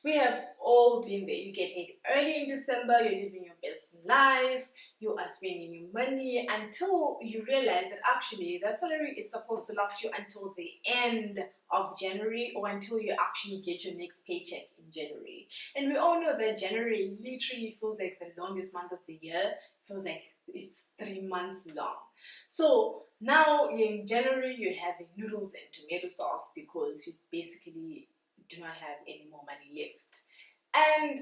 We have all been there. You get paid early in December, you're living your best life, you are spending your money until you realize that actually that salary is supposed to last you until the end of January, or until you actually get your next paycheck in January. And we all know that January literally feels like the longest month of the year. It feels like it's 3 months long. So now in January you're having noodles and tomato sauce because you basically do not have any more money left, and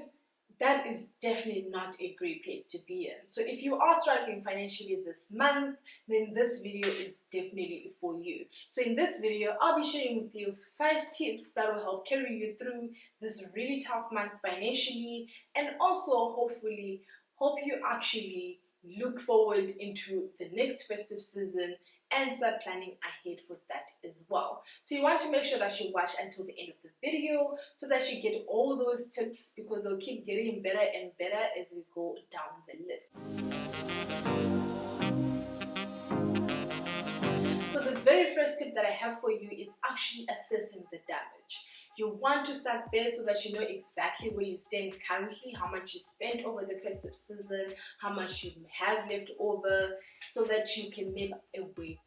that is definitely not a great place to be in. So if you are struggling financially this month, then this video is definitely for you. So in this video I'll be sharing with you 5 tips that will help carry you through this really tough month financially, and also hopefully help you actually look forward into the next festive season and start planning ahead for that as well. So you want to make sure that you watch until the end of the video so that you get all those tips, because they'll keep getting better and better as we go down the list. So the very first tip that I have for you is actually assessing the damage. You want to start there so that you know exactly where you stand currently, how much you spent over the festive season, how much you have left over, so that you can make a way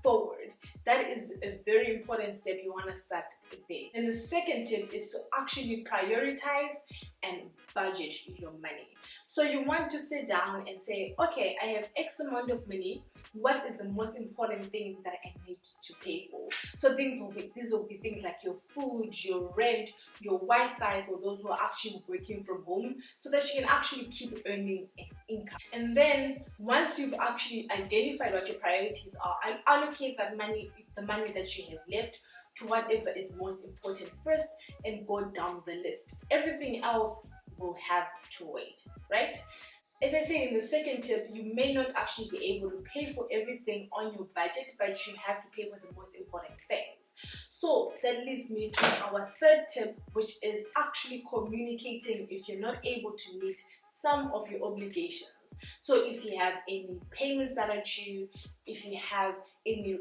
forward. That is a very important step. You want to start there. And the second tip is to actually prioritize and budget your money. So you want to sit down and say, okay, I have X amount of money. What is the most important thing that I need to pay for? So these will be things like your food, your rent, your Wi-Fi for those who are actually working from home, so that you can actually keep earning an income. And then once you've actually identified what your priorities are, allocate that money, the money that you have left, to whatever is most important first, and go down the list. Everything else will have to wait, right? As I say in the second tip, you may not actually be able to pay for everything on your budget, but you have to pay for the most important things. So that leads me to our third tip, which is actually communicating if you're not able to meet some of your obligations. So if you have any payments that are due, if you have any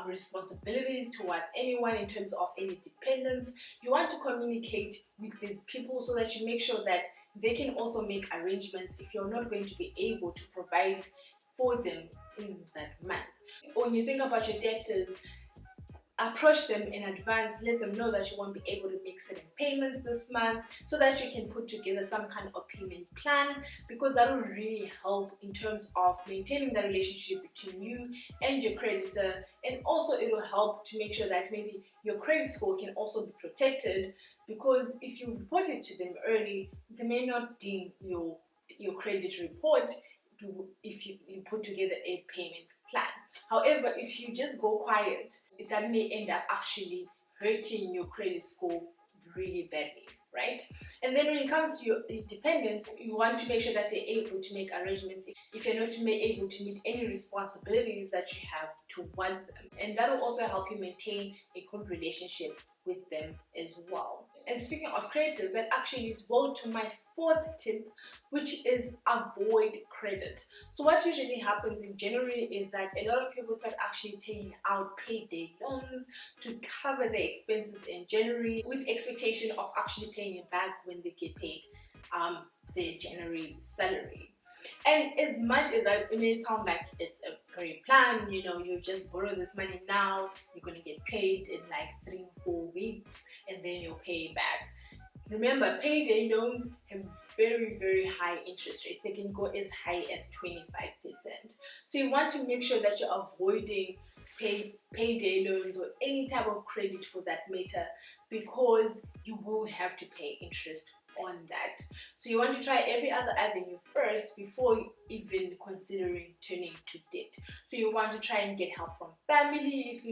responsibilities towards anyone in terms of any dependents, you want to communicate with these people so that you make sure that they can also make arrangements if you're not going to be able to provide for them in that month. When you think about your debtors, approach them in advance, let them know that you won't be able to make certain payments this month, so that you can put together some kind of payment plan, because that will really help in terms of maintaining the relationship between you and your creditor. And also it will help to make sure that maybe your credit score can also be protected, because if you report it to them early, they may not deem your credit report if you put together a payment plan. However, if you just go quiet, that may end up actually hurting your credit score really badly, right? And then when it comes to your dependents, you want to make sure that they're able to make arrangements if you're not able to meet any responsibilities that you have towards them. And that will also help you maintain a good relationship with them as well. And speaking of creditors, that actually leads well to my fourth tip, which is avoid credit. So what usually happens in January is that a lot of people start actually taking out payday loans to cover their expenses in January, with expectation of actually paying it back when they get paid their January salary. And as much as it may sound like it's a great plan, you know, you just borrow this money now, you're going to get paid in like 3 or 4 weeks, and then you'll pay it back. Remember, payday loans have very, very high interest rates. They can go as high as 25%. So you want to make sure that you're avoiding payday loans or any type of credit for that matter, because you will have to pay interest on that. So you want to try every other avenue first before even considering turning to debt. So you want to try and get help from family if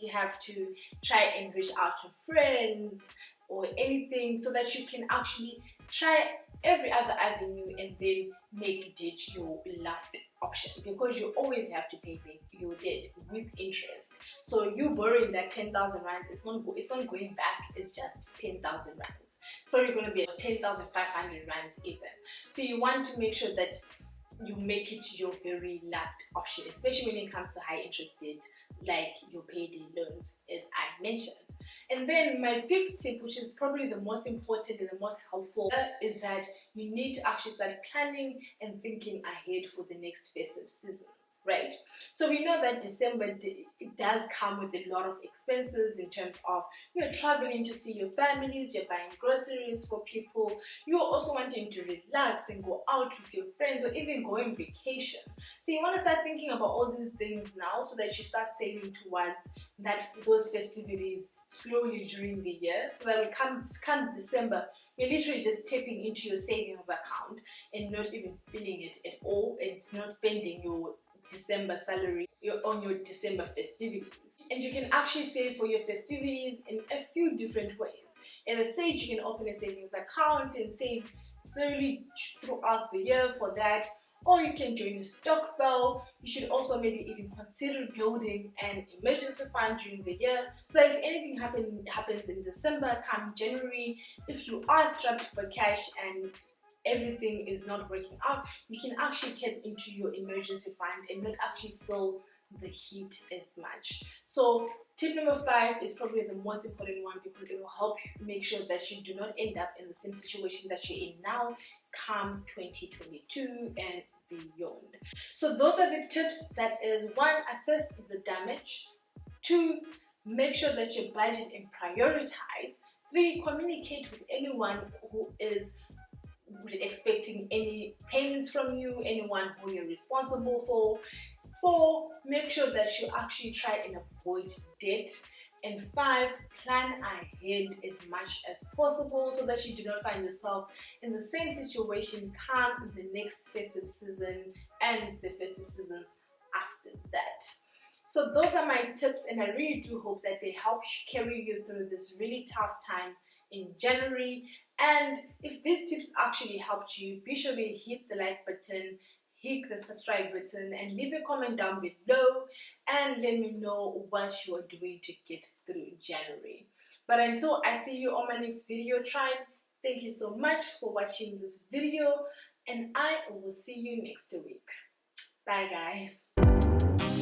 you have to, try and reach out to friends or anything, so that you can actually try every other avenue and then make debt your last option, because you always have to pay back your debt with interest. So you borrowing that 10,000 rands, it's not going back, it's just 10,000 rands. It's probably going to be 10,500 rands even. So you want to make sure that you make it your very last option, especially when it comes to high interest debt like your payday loans, as I mentioned. And then my fifth tip, which is probably the most important and the most helpful, is that you need to actually start planning and thinking ahead for the next festive seasons, right? So we know that December, it does come with a lot of expenses in terms of you're traveling to see your families, you're buying groceries for people, you're also wanting to relax and go out with your friends or even go on vacation. So you want to start thinking about all these things now so that you start saving towards those festivities slowly during the year, so that when comes December, you're literally just tapping into your savings account and not even feeling it at all, and not spending your December salary on your December festivities. And you can actually save for your festivities in a few different ways. As I said, you can open a savings account and save slowly throughout the year for that, or you can join a stokvel. You should also maybe even consider building an emergency fund during the year, so that if anything happens in December, come January, if you are strapped for cash and everything is not working out, you can actually tap into your emergency fund and not actually feel the heat as much. So tip number 5 is probably the most important one, because it will help you make sure that you do not end up in the same situation that you're in now come 2022 and beyond. So those are the tips. That is: 1, assess the damage; 2, make sure that you budget and prioritize; 3, communicate with anyone who is expecting any payments from you, anyone who you're responsible for; 4, make sure that you actually try and avoid debt; and 5, plan ahead as much as possible so that you do not find yourself in the same situation come the next festive season and the festive seasons after that. So those are my tips, and I really do hope that they help carry you through this really tough time in January. And if these tips actually helped you, be sure to hit the like button, hit the subscribe button, and leave a comment down below and let me know what you are doing to get through January. But until I see you on my next video, tribe, thank you so much for watching this video, and I will see you next week. Bye guys.